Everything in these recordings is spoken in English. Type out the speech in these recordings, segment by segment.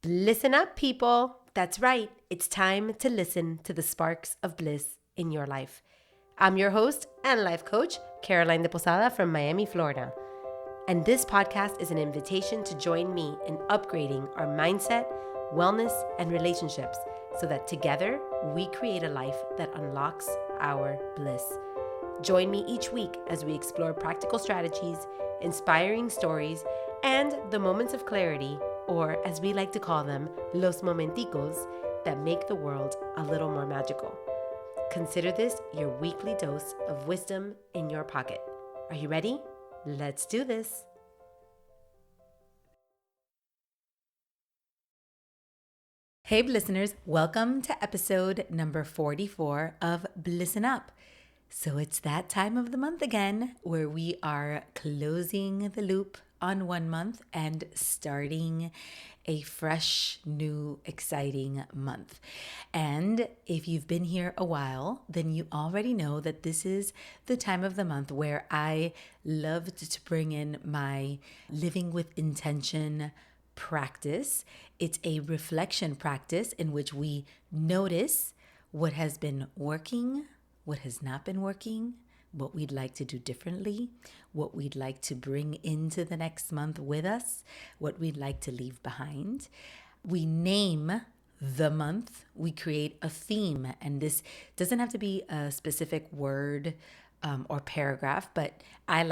Listen up, people. That's right. It's time to listen to the sparks of bliss in your life. I'm your host and life coach, Caroline de Posada from Miami, Florida. And this podcast is an invitation to join me in upgrading our mindset, wellness, and relationships so that together we create a life that unlocks our bliss. Join me each week as we explore practical strategies, inspiring stories, and the moments of clarity, or as we like to call them, los momenticos, that make the world a little more magical. Consider this your weekly dose of wisdom in your pocket. Are you ready? Let's do this. Hey, listeners, welcome to episode number 44 of Bliss'n Up. So it's that time of the month again where we are closing the loop on 1 month and starting a fresh, new, exciting month. And if you've been here a while, then you already know that this is the time of the month where I loved to bring in my living with intention practice. It's a reflection practice in which we notice what has been working, what has not been working, what we'd like to do differently, what we'd like to bring into the next month with us, what we'd like to leave behind. We name the month, we create a theme, and this doesn't have to be a specific word or paragraph, but I'm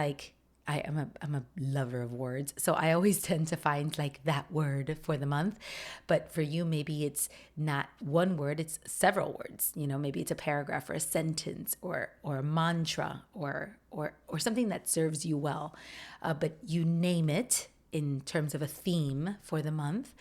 a lover of words. So I always tend to find like that word for the month. But for you, maybe it's not one word, it's several words. You know, maybe it's a paragraph or a sentence or a mantra or something that serves you well. But you name it in terms of a theme for the month.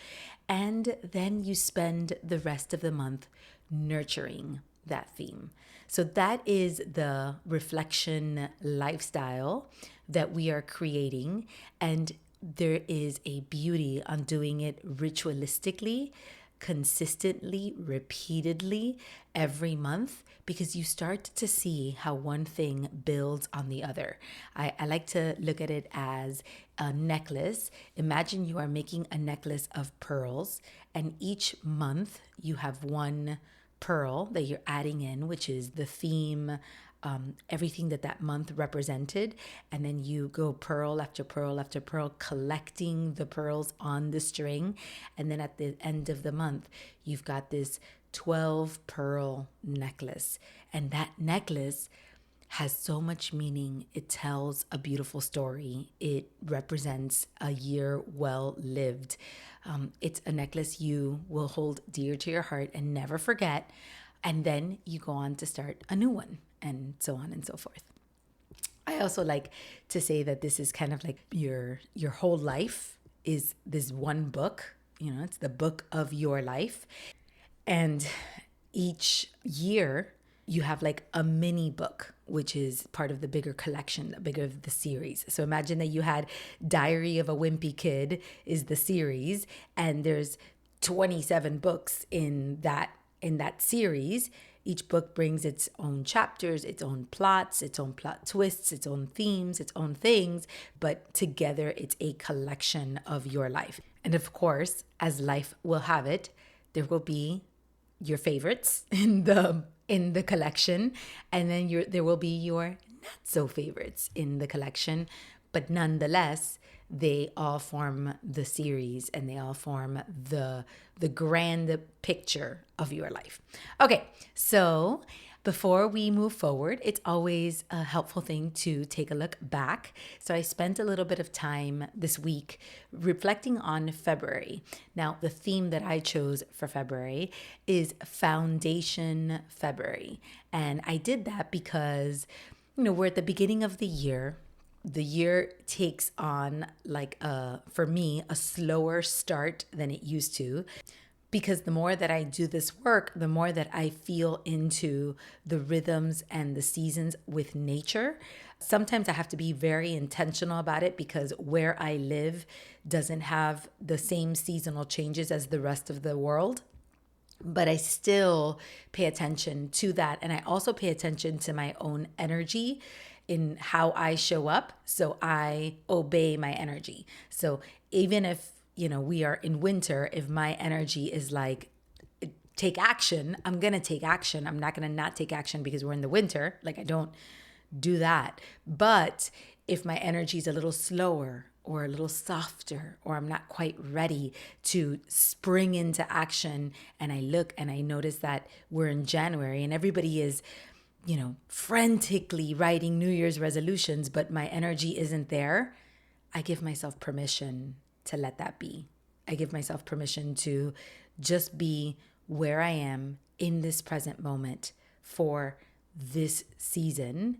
And then you spend the rest of the month nurturing that theme. So that is the reflection lifestyle that we are creating. And there is a beauty on doing it ritualistically, consistently, repeatedly every month, because you start to see how one thing builds on the other. I like to look at it as a necklace. Imagine you are making a necklace of pearls, and each month you have one pearl that you're adding in, which is the theme, everything that month represented. And then you go pearl after pearl after pearl, collecting the pearls on the string. And then at the end of the month, you've got this 12 pearl necklace. And that necklace has so much meaning. It tells a beautiful story. It represents a year well lived. It's a necklace you will hold dear to your heart and never forget. And then you go on to start a new one, and so on and so forth. I also like to say that this is kind of like your whole life is this one book. You know, it's the book of your life. And each year you have like a mini book, which is part of the bigger collection, the bigger of the series. So imagine that you had Diary of a Wimpy Kid is the series, and there's 27 books in that series. Each book brings its own chapters, its own plots, its own plot twists, its own themes, its own things, but together it's a collection of your life. And of course, as life will have it, there will be your favorites in the collection, and then there will be your not so favorites in the collection, but nonetheless they all form the series and they all form the grand picture of your life. Okay, so before we move forward, it's always a helpful thing to take a look back. So I spent a little bit of time this week reflecting on February. Now, the theme that I chose for February is Foundation February. And I did that because, we're at the beginning of the year. The year takes on for me, a slower start than it used to. Because the more that I do this work, the more that I feel into the rhythms and the seasons with nature. Sometimes I have to be very intentional about it because where I live doesn't have the same seasonal changes as the rest of the world. But I still pay attention to that. And I also pay attention to my own energy in how I show up. So I obey my energy. So even if we are in winter, if my energy is like, take action, I'm going to take action. I'm not going to not take action because we're in the winter. Like, I don't do that. But if my energy is a little slower or a little softer, or I'm not quite ready to spring into action, and I look and I notice that we're in January and everybody is, frantically writing New Year's resolutions, but my energy isn't there, I give myself permission to let that be. I give myself permission to just be where I am in this present moment for this season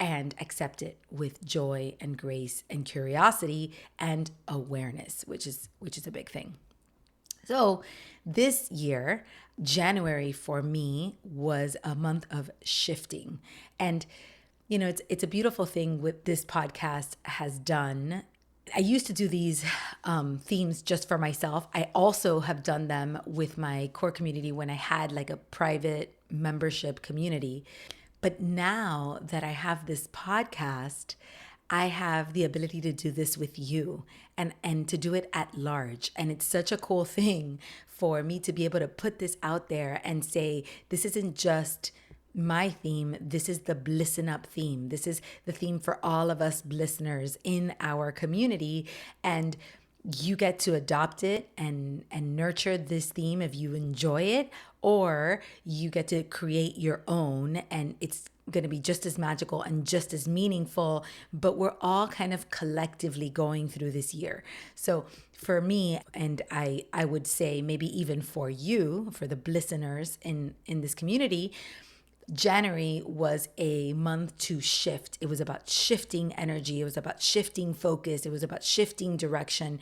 and accept it with joy and grace and curiosity and awareness, which is a big thing. So this year, January for me was a month of shifting. And it's a beautiful thing what this podcast has done. I used to do these themes just for myself. I also have done them with my core community when I had like a private membership community. But now that I have this podcast, I have the ability to do this with you and to do it at large. And it's such a cool thing for me to be able to put this out there and say, this isn't just my theme, this is the Bliss'n Up theme. This is the theme for all of us listeners in our community. And you get to adopt it and nurture this theme if you enjoy it, or you get to create your own, and it's going to be just as magical and just as meaningful, but we're all kind of collectively going through this year. So for me, and I would say maybe even for you, for the Blisseners in this community, January was a month to shift. It was about shifting energy. It was about shifting focus. It was about shifting direction,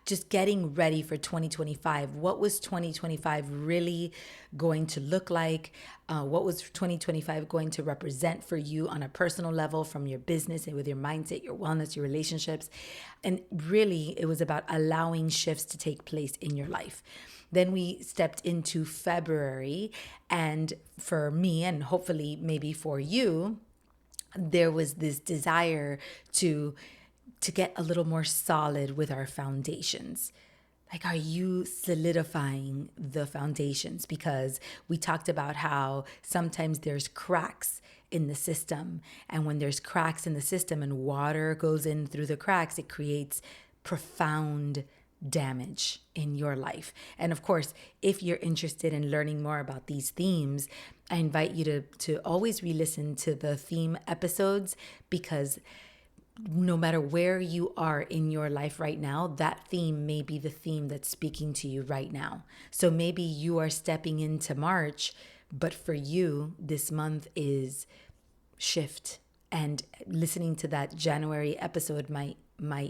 just getting ready for 2025. What was 2025 really going to look like? What was 2025 going to represent for you on a personal level, from your business and with your mindset, your wellness, your relationships? And really, it was about allowing shifts to take place in your life. Then we stepped into February, and for me, and hopefully maybe for you, there was this desire to get a little more solid with our foundations. Like, are you solidifying the foundations? Because we talked about how sometimes there's cracks in the system. And when there's cracks in the system and water goes in through the cracks, it creates profound damage in your life. And of course, if you're interested in learning more about these themes, I invite you to always re-listen to the theme episodes, because no matter where you are in your life right now, that theme may be the theme that's speaking to you right now. So maybe you are stepping into March, but for you, this month is shift. And listening to that January episode might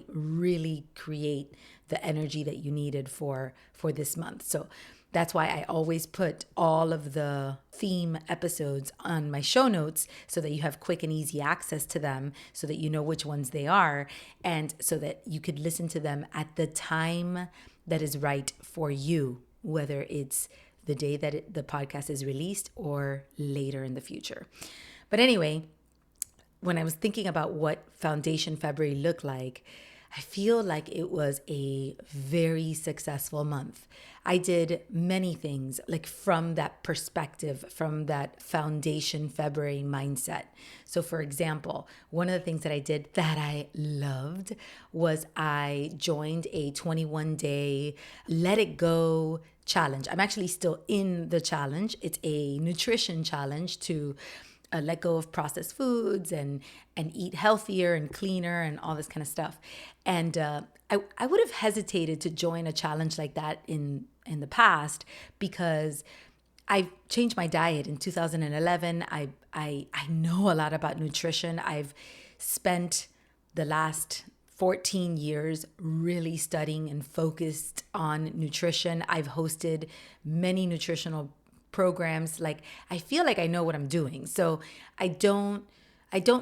really create the energy that you needed for this month. So that's why I always put all of the theme episodes on my show notes, so that you have quick and easy access to them, so that you know which ones they are, and so that you could listen to them at the time that is right for you, whether it's the day that the podcast is released or later in the future. But anyway, when I was thinking about what Foundation February looked like, I feel like it was a very successful month. I did many things, like from that perspective, from that Foundation February mindset. So for example, one of the things that I did that I loved was I joined a 21-day Let It Go challenge. I'm actually still in the challenge. It's a nutrition challenge to let go of processed foods and eat healthier and cleaner and all this kind of stuff. And I would have hesitated to join a challenge like that in the past, because I changed my diet in 2011. I know a lot about nutrition. I've spent the last 14 years really studying and focused on nutrition. I've hosted many nutritional programs. Like, I feel like I know what I'm doing. So I don't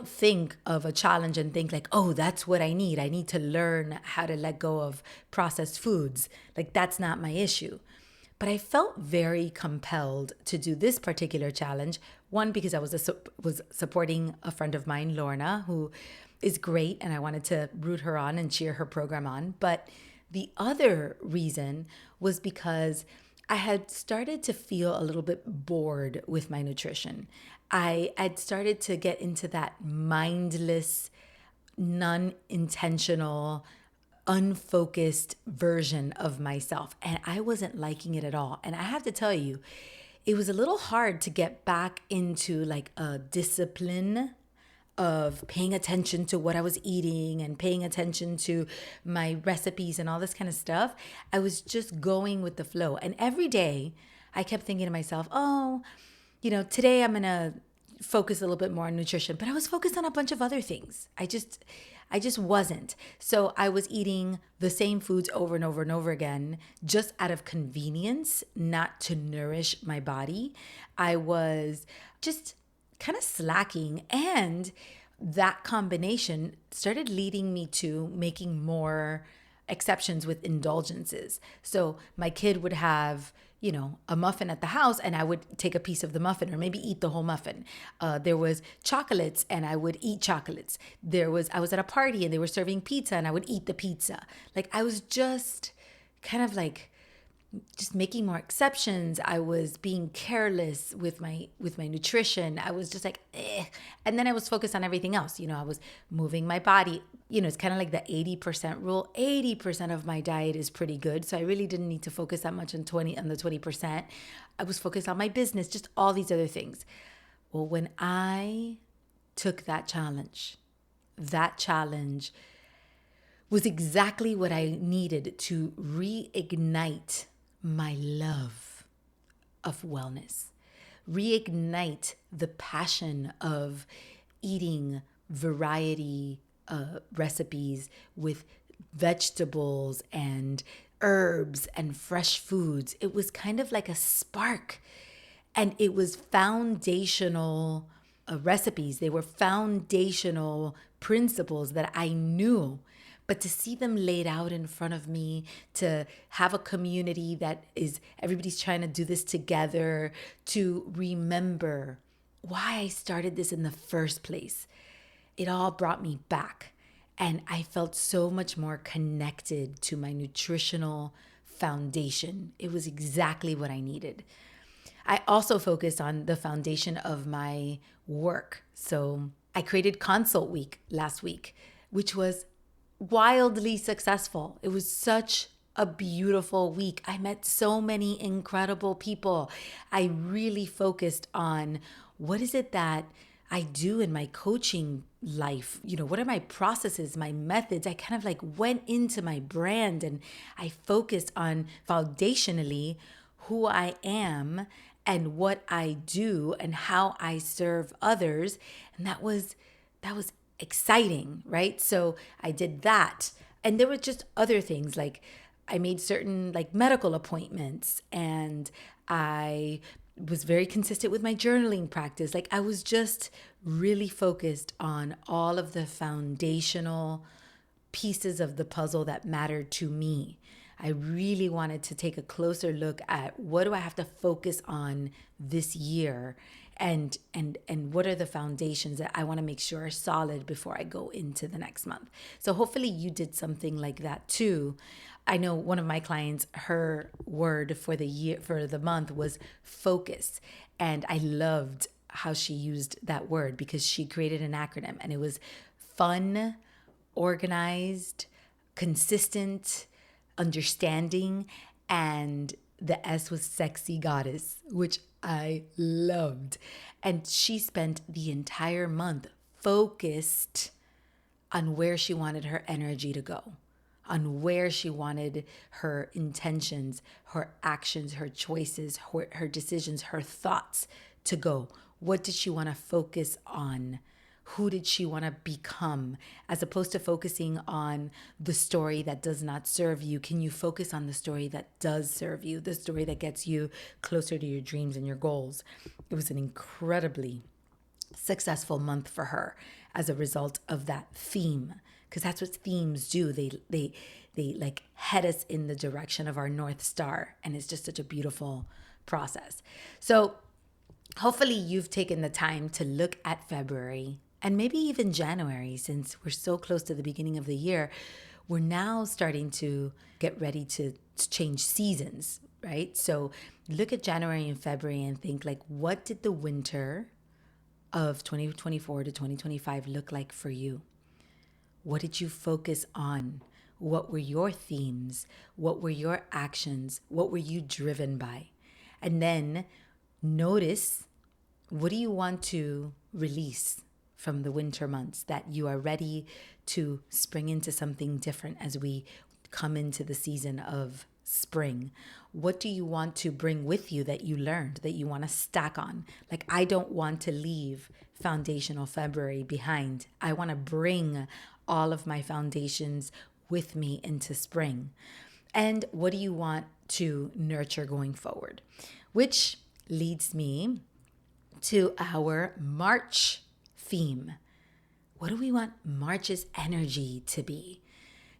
think of a challenge and think like, oh, that's what I need. I need to learn how to let go of processed foods. Like, that's not my issue. But I felt very compelled to do this particular challenge. One, because I was supporting a friend of mine, Lorna, who is great, and I wanted to root her on and cheer her program on. But The other reason was because I had started to feel a little bit bored with my nutrition. I had started to get into that mindless, non intentional, unfocused version of myself. And I wasn't liking it at all. And I have to tell you, it was a little hard to get back into like a discipline of paying attention to what I was eating and paying attention to my recipes and all this kind of stuff. I was just going with the flow. And every day I kept thinking to myself, oh, today I'm going to focus a little bit more on nutrition, but I was focused on a bunch of other things. I just wasn't. So I was eating the same foods over and over and over again, just out of convenience, not to nourish my body. I was just kind of slacking, and that combination started leading me to making more exceptions with indulgences. So my kid would have, a muffin at the house, and I would take a piece of the muffin or maybe eat the whole muffin. There was chocolates, and I would eat chocolates. I was at a party and they were serving pizza, and I would eat the pizza. Like I was just kind of like just making more exceptions. I was being careless with my nutrition. I was just like, eh. And then I was focused on everything else. I was moving my body. It's kind of like the 80% rule. 80% of my diet is pretty good. So I really didn't need to focus that much on the 20%. I was focused on my business, just all these other things. Well, when I took that challenge was exactly what I needed to reignite my love of wellness, reignite the passion of eating variety recipes with vegetables and herbs and fresh foods. It was kind of like a spark, and it was foundational recipes. They were foundational principles that I knew. But to see them laid out in front of me, to have a community that is, everybody's trying to do this together, to remember why I started this in the first place, it all brought me back. And I felt so much more connected to my nutritional foundation. It was exactly what I needed. I also focused on the foundation of my work. So I created Consult Week last week, which was wildly successful. It was such a beautiful week. I met so many incredible people. I really focused on what is it that I do in my coaching life? What are my processes, my methods? I kind of like went into my brand, and I focused on foundationally who I am and what I do and how I serve others. And that was exciting, right? So I did that. And there were just other things, like I made certain like medical appointments, and I was very consistent with my journaling practice. Like I was just really focused on all of the foundational pieces of the puzzle that mattered to me. I really wanted to take a closer look at what do I have to focus on this year, and what are the foundations that I want to make sure are solid before I go into the next month. So hopefully you did something like that too. I know one of my clients, her word for the month was focus, and I loved how she used that word because she created an acronym, and it was fun, organized, consistent, understanding, and the S was sexy goddess, which I loved. And she spent the entire month focused on where she wanted her energy to go, on where she wanted her intentions, her actions, her choices, her decisions, her thoughts to go. What did she want to focus on? Who did she want to become? As opposed to focusing on the story that does not serve you, can you focus on the story that does serve you, the story that gets you closer to your dreams and your goals? It was an incredibly successful month for her as a result of that theme, because that's what themes do. They like head us in the direction of our North Star, and it's just such a beautiful process. So hopefully you've taken the time to look at February and maybe even January, since we're so close to the beginning of the year. we're now starting to get ready to change seasons, right? So look at January and February and think like, what did the winter of 2024 to 2025 look like for you? What did you focus on? What were your themes? What were your actions? What were you driven by? And then notice, what do you want to release from the winter months that you are ready to spring into something different as we come into the season of spring? What do you want to bring with you that you learned, that you want to stack on? Like, I don't want to leave foundational February behind. I want to bring all of my foundations with me into spring. And what do you want to nurture going forward? Which leads me to our March theme. What do we want March's energy to be?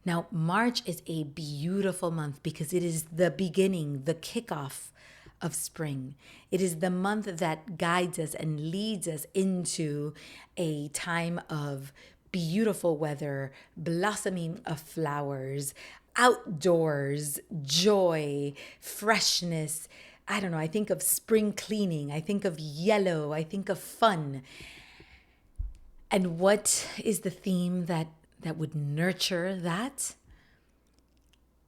Now, March is a beautiful month because it is the beginning, the kickoff of spring. It is the month that guides us and leads us into a time of beautiful weather, blossoming of flowers, outdoors, joy, freshness. I don't know, I think of spring cleaning, I think of yellow, I think of fun. And what is the theme that would nurture that?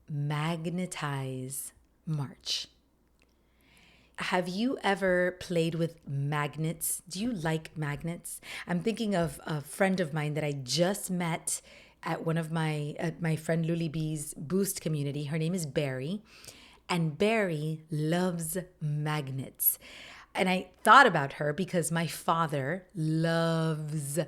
Magnetize March. Have you ever played with magnets? Do you like magnets? I'm thinking of a friend of mine that I just met at one of my friend Luli B's Boost community. Her name is Barry, and Barry loves magnets. And I thought about her because my father loves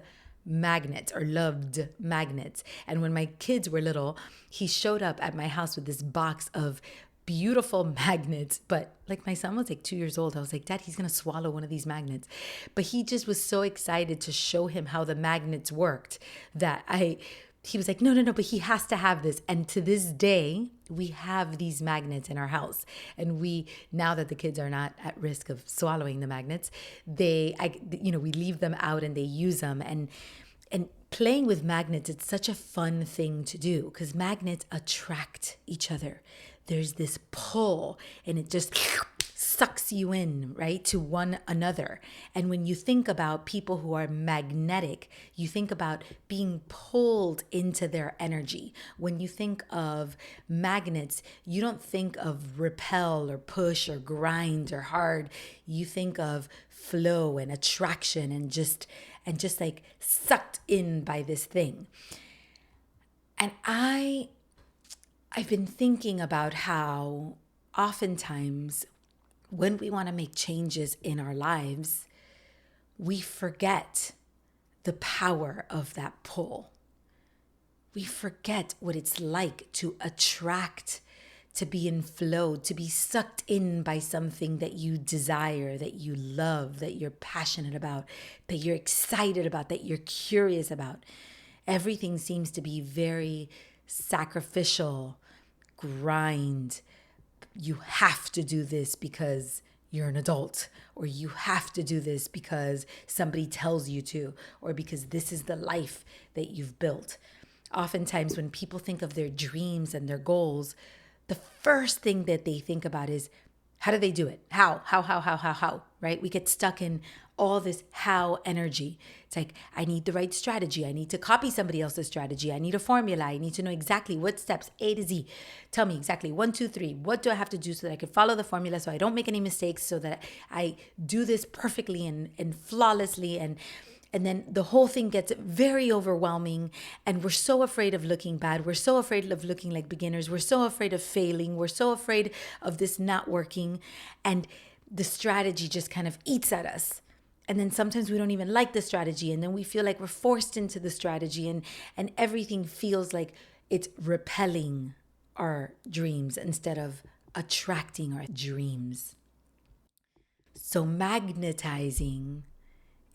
magnets or loved magnets. And when my kids were little, he showed up at my house with this box of beautiful magnets. But like, my son was like 2 years old. I was like, Dad, he's going to swallow one of these magnets. But he just was so excited to show him how the magnets worked that he was like, no, but he has to have this. And to this day, we have these magnets in our house. And now that the kids are not at risk of swallowing the magnets, we leave them out and they use them. And playing with magnets, it's such a fun thing to do because magnets attract each other. There's this pull and it just sucks you in, right, to one another. And when you think about people who are magnetic, you think about being pulled into their energy. When you think of magnets, you don't think of repel or push or grind or hard. You think of flow and attraction and just like sucked in by this thing. And I've been thinking about how oftentimes when we want to make changes in our lives, we forget the power of that pull. We forget what it's like to attract, to be in flow, to be sucked in by something that you desire, that you love, that you're passionate about, that you're excited about, that you're curious about. Everything seems to be very sacrificial, grind. You have to do this because you're an adult, or you have to do this because somebody tells you to, or because this is the life that you've built. Oftentimes when people think of their dreams and their goals, the first thing that they think about is, how do they do it? How, right? We get stuck in all this how energy. It's like, I need the right strategy. I need to copy somebody else's strategy. I need a formula. I need to know exactly what steps A to Z. Tell me exactly 1, 2, 3. What do I have to do so that I can follow the formula so I don't make any mistakes, so that I do this perfectly and flawlessly, and then the whole thing gets very overwhelming, and we're so afraid of looking bad. We're so afraid of looking like beginners. We're so afraid of failing. We're so afraid of this not working, and the strategy just kind of eats at us. And then sometimes we don't even like the strategy, and then we feel like we're forced into the strategy, and everything feels like it's repelling our dreams instead of attracting our dreams. So magnetizing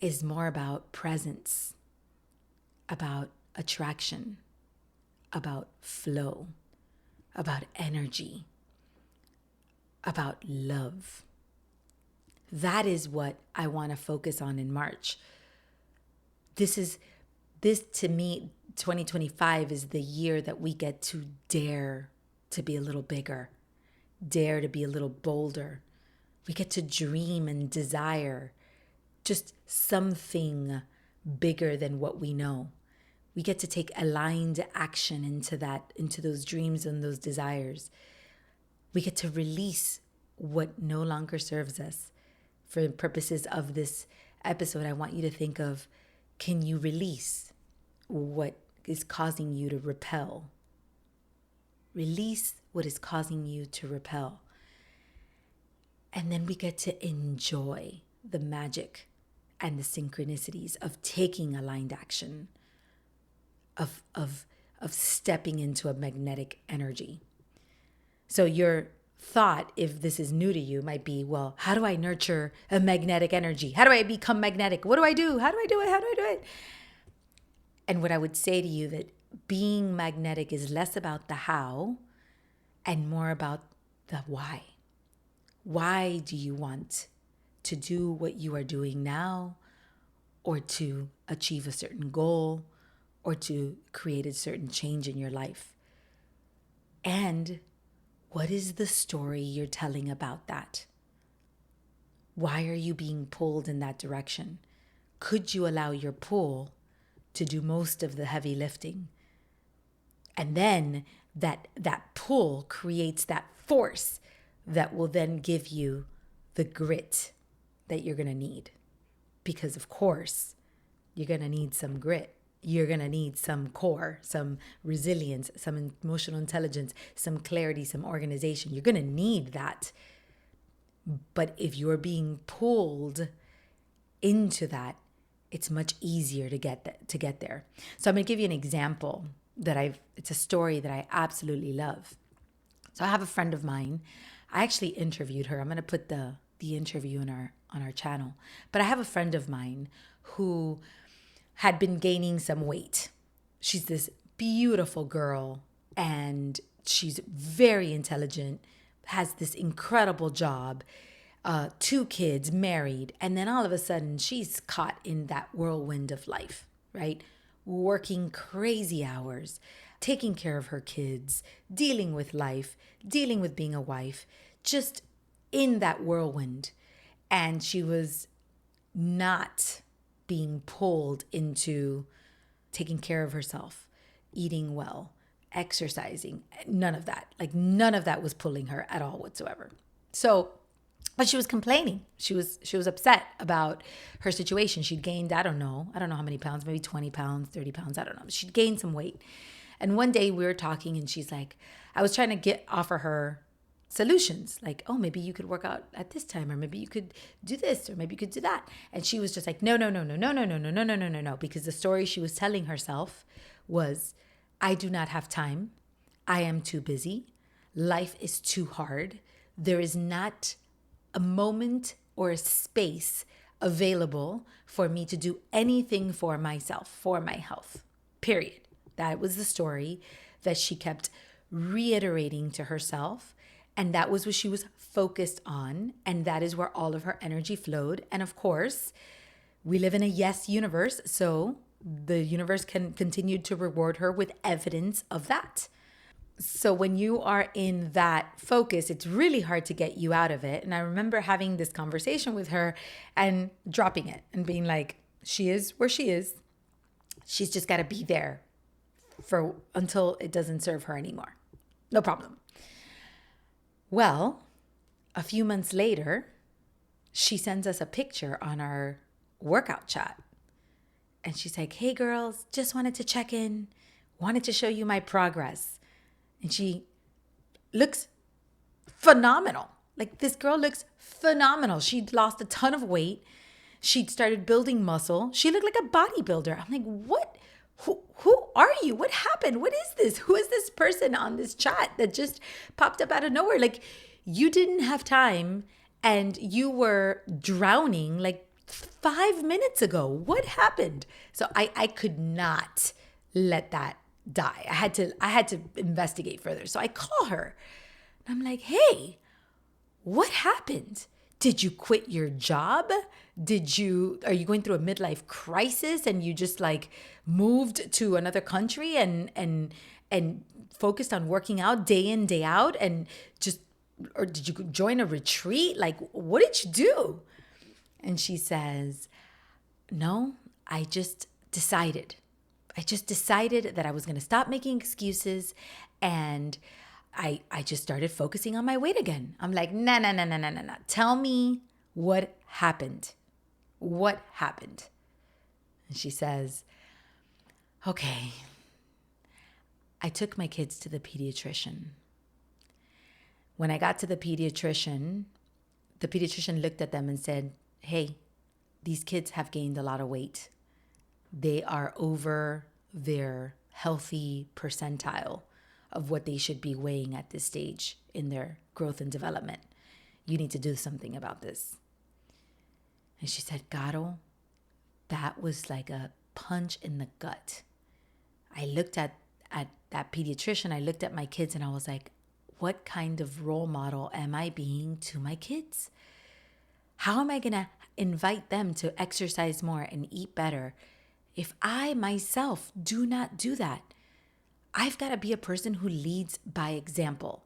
is more about presence, about attraction, about flow, about energy, about love. That is what I want to focus on in March. This to me 2025 is the year that we get to dare to be a little bigger, dare to be a little bolder. We get to dream and desire just something bigger than what we know. We get to take aligned action into those dreams and those desires. We get to release what no longer serves us. For the purposes of this episode, I want you to think of, can you release what is causing you to repel? Release what is causing you to repel. And then we get to enjoy the magic and the synchronicities of taking aligned action, of stepping into a magnetic energy. So your thought, if this is new to you, might be, well, how do I nurture a magnetic energy? How do I become magnetic? What do I do? How do I do it? How do I do it? And what I would say to you, that being magnetic is less about the how and more about the why. Why do you want to do what you are doing now, or to achieve a certain goal, or to create a certain change in your life? And what is the story you're telling about that? Why are you being pulled in that direction? Could you allow your pull to do most of the heavy lifting? And then that pull creates that force that will then give you the grit that you're going to need. Because of course, you're going to need some grit. You're going to need some core, some resilience, some emotional intelligence, some clarity, some organization. You're going to need that. But if you're being pulled into that, it's much easier to get there. So I'm going to give you an example it's a story that I absolutely love. So I have a friend of mine. I actually interviewed her. I'm going to put the interview on our channel. But I have a friend of mine who had been gaining some weight. She's this beautiful girl, and she's very intelligent, has this incredible job, 2 kids, married, and then all of a sudden she's caught in that whirlwind of life, right? Working crazy hours, taking care of her kids, dealing with life, dealing with being a wife, just in that whirlwind. And she was not being pulled into taking care of herself, eating well, exercising, none of that. Like none of that was pulling her at all whatsoever. So, but she was complaining. She was upset about her situation. She'd gained, I don't know how many pounds, maybe 20 pounds, 30 pounds, I don't know. She'd gained some weight. And one day we were talking and she's like, I was trying to offer her solutions, like, oh, maybe you could work out at this time, or maybe you could do this, or maybe you could do that. And she was just like, no, because the story she was telling herself was, I do not have time. I am too busy. Life is too hard. There is not a moment or a space available for me to do anything for myself, for my health, period. That was the story that she kept reiterating to herself. And that was what she was focused on. And that is where all of her energy flowed. And of course, we live in a yes universe. So the universe can continue to reward her with evidence of that. So when you are in that focus, it's really hard to get you out of it. And I remember having this conversation with her and dropping it and being like, she is where she is. She's just got to be there until it doesn't serve her anymore. No problem. Well, a few months later, she sends us a picture on our workout chat. And she's like, hey girls, just wanted to check in, wanted to show you my progress. And she looks phenomenal. Like this girl looks phenomenal. She'd lost a ton of weight. She'd started building muscle. She looked like a bodybuilder. I'm like, what? Who are you? What happened? What is this? Who is this person on this chat that just popped up out of nowhere? Like you didn't have time and you were drowning like 5 minutes ago. What happened? So I could not let that die. I had to investigate further. So I call her and I'm like, hey, what happened? Did you quit your job? Are you going through a midlife crisis and you just like moved to another country and focused on working out day in, day out and just, or did you join a retreat? Like, what did you do? And she says, no, I just decided. I just decided that I was going to stop making excuses, and I just started focusing on my weight again. I'm like, nah, nah, nah, nah, nah, nah, nah. Tell me what happened. What happened? And she says, okay, I took my kids to the pediatrician. When I got to the pediatrician looked at them and said, hey, these kids have gained a lot of weight. They are over their healthy percentile of what they should be weighing at this stage in their growth and development. You need to do something about this. And she said, Gato, that was like a punch in the gut. I looked at that pediatrician, I looked at my kids, and I was like, what kind of role model am I being to my kids? How am I going to invite them to exercise more and eat better if I myself do not do that? I've got to be a person who leads by example.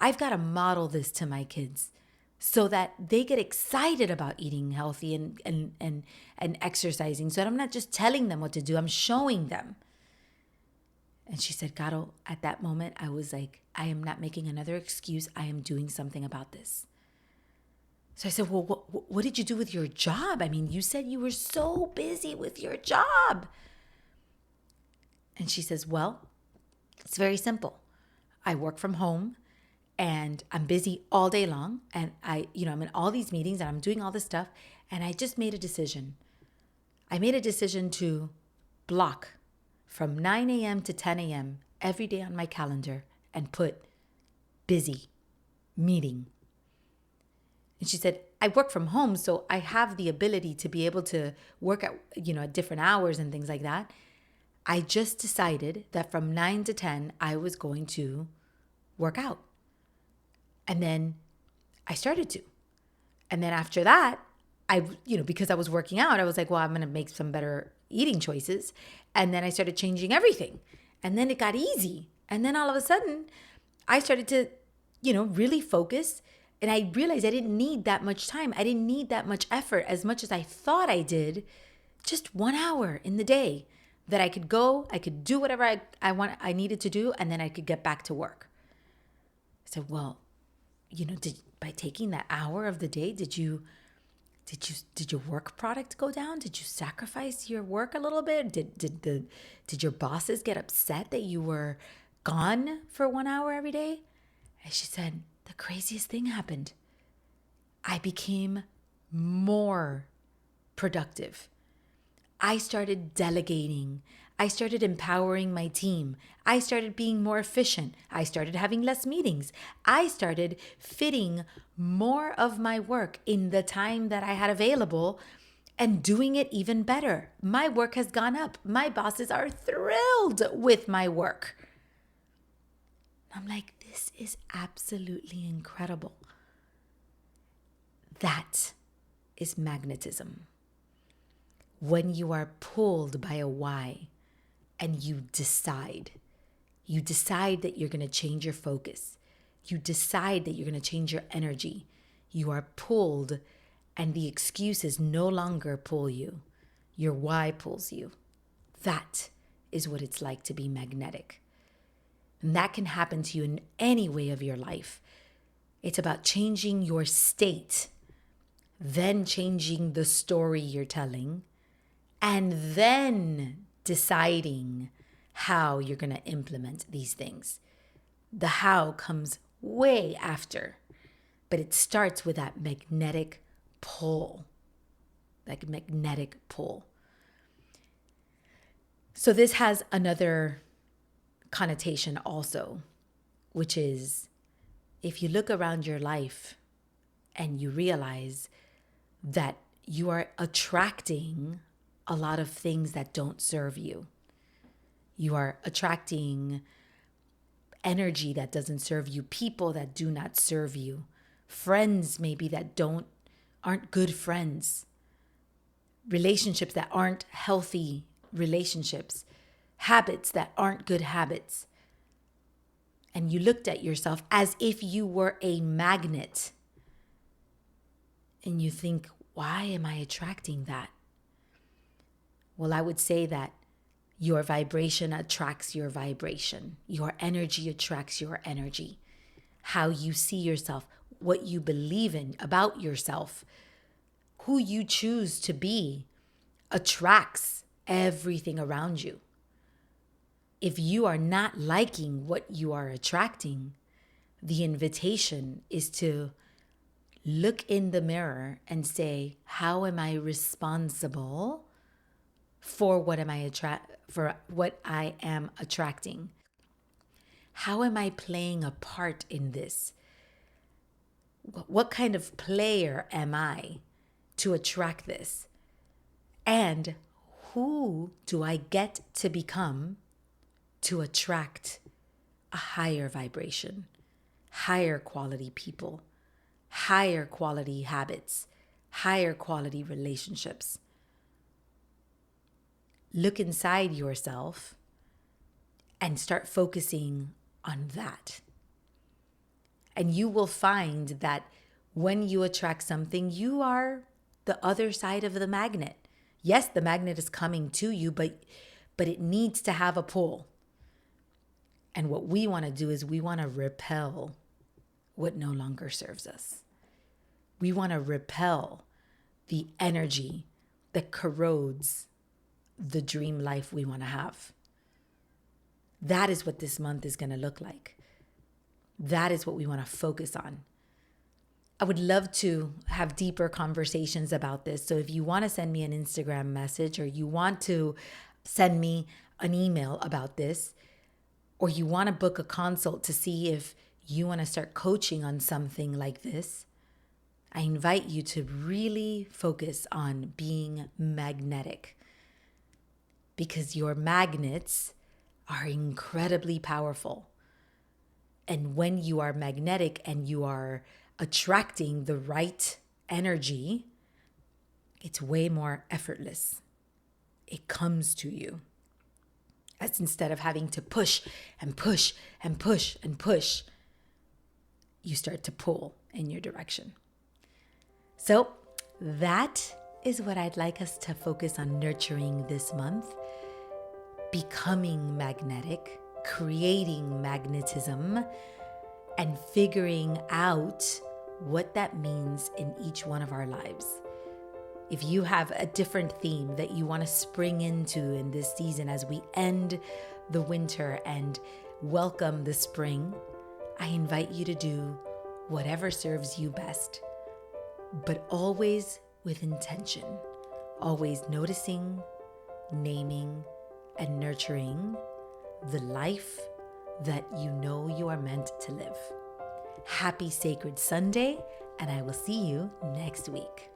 I've got to model this to my kids so that they get excited about eating healthy and exercising, so that I'm not just telling them what to do, I'm showing them. And she said, Gato, at that moment, I was like, I am not making another excuse. I am doing something about this. So I said, well, what did you do with your job? I mean, you said you were so busy with your job. And she says, well, it's very simple. I work from home and I'm busy all day long. And I'm in all these meetings and I'm doing all this stuff. And I just made a decision. I made a decision to block from 9 a.m. to 10 a.m. every day on my calendar and put busy meeting. And she said, I work from home, so I have the ability to be able to work at, at different hours and things like that. I just decided that from 9 to 10, I was going to work out. And then I started to. And then after that, because I was working out, I was like, well, I'm going to make some better eating choices. And then I started changing everything. And then it got easy. And then all of a sudden, I started to, really focus. And I realized I didn't need that much time. I didn't need that much effort as much as I thought I did. Just 1 hour in the day that I could go, I could do whatever I needed to do, and then I could get back to work. I said, well, by taking that hour of the day, did your work product go down? Did you sacrifice your work a little bit? Did your bosses get upset that you were gone for 1 hour every day? And she said, the craziest thing happened. I became more productive. I started delegating. I started empowering my team. I started being more efficient. I started having less meetings. I started fitting more of my work in the time that I had available and doing it even better. My work has gone up. My bosses are thrilled with my work. I'm like, this is absolutely incredible. That is magnetism. When you are pulled by a why and you decide that you're going to change your focus. You decide that you're going to change your energy. You are pulled and the excuses no longer pull you. Your why pulls you. That is what it's like to be magnetic. And that can happen to you in any way of your life. It's about changing your state, then changing the story you're telling, and then deciding how you're going to implement these things. The how comes way after, but it starts with that magnetic pull. Like magnetic pull. So this has another connotation also, which is if you look around your life and you realize that you are attracting a lot of things that don't serve you. You are attracting energy that doesn't serve you, people that do not serve you, friends maybe that don't aren't good friends, relationships that aren't healthy relationships, habits that aren't good habits. And you looked at yourself as if you were a magnet. And you think, why am I attracting that? Well, I would say that your vibration attracts your vibration. Your energy attracts your energy. How you see yourself, what you believe in about yourself, who you choose to be attracts everything around you. If you are not liking what you are attracting, the invitation is to look in the mirror and say, how am I responsible for what I am attracting? How am I playing a part in this? What kind of player am I to attract this? And who do I get to become to attract a higher vibration, higher quality people, higher quality habits, higher quality relationships? Look inside yourself and start focusing on that. And you will find that when you attract something, you are the other side of the magnet. Yes, the magnet is coming to you, but it needs to have a pull. And what we want to do is we want to repel what no longer serves us. We want to repel the energy that corrodes the dream life we want to have. That is what this month is going to look like. That is what we want to focus on. I would love to have deeper conversations about this. So if you want to send me an Instagram message, or you want to send me an email about this, or you want to book a consult to see if you want to start coaching on something like this, I invite you to really focus on being magnetic, because your magnets are incredibly powerful. And when you are magnetic and you are attracting the right energy, it's way more effortless. It comes to you. As instead of having to push and push and push and push, you start to pull in your direction. So that is what I'd like us to focus on nurturing this month. Becoming magnetic, creating magnetism, and figuring out what that means in each one of our lives. If you have a different theme that you want to spring into in this season as we end the winter and welcome the spring, I invite you to do whatever serves you best, but always with intention, always noticing, naming, and nurturing the life that you know you are meant to live. Happy Sacred Sunday, and I will see you next week.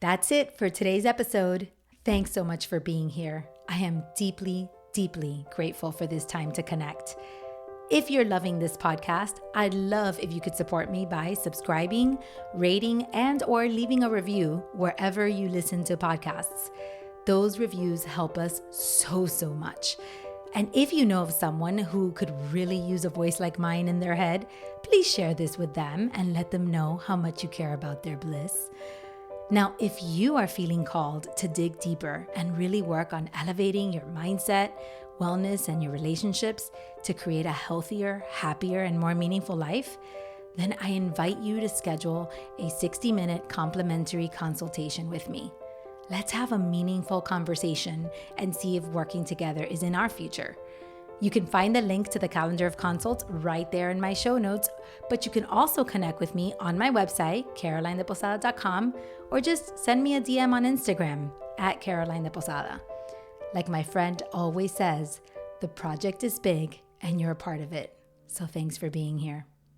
That's it for today's episode. Thanks so much for being here. I am deeply, deeply grateful for this time to connect. If you're loving this podcast, I'd love if you could support me by subscribing, rating, and/or leaving a review wherever you listen to podcasts. Those reviews help us so much. And if you know of someone who could really use a voice like mine in their head, please share this with them and let them know how much you care about their bliss. Now, if you are feeling called to dig deeper and really work on elevating your mindset, wellness, and your relationships to create a healthier, happier, and more meaningful life, then I invite you to schedule a 60-minute complimentary consultation with me. Let's have a meaningful conversation and see if working together is in our future. You can find the link to the calendar of consults right there in my show notes, but you can also connect with me on my website, carolinedeposada.com, or just send me a DM on Instagram at Caroline de Posada. Like my friend always says, the project is big and you're a part of it. So thanks for being here.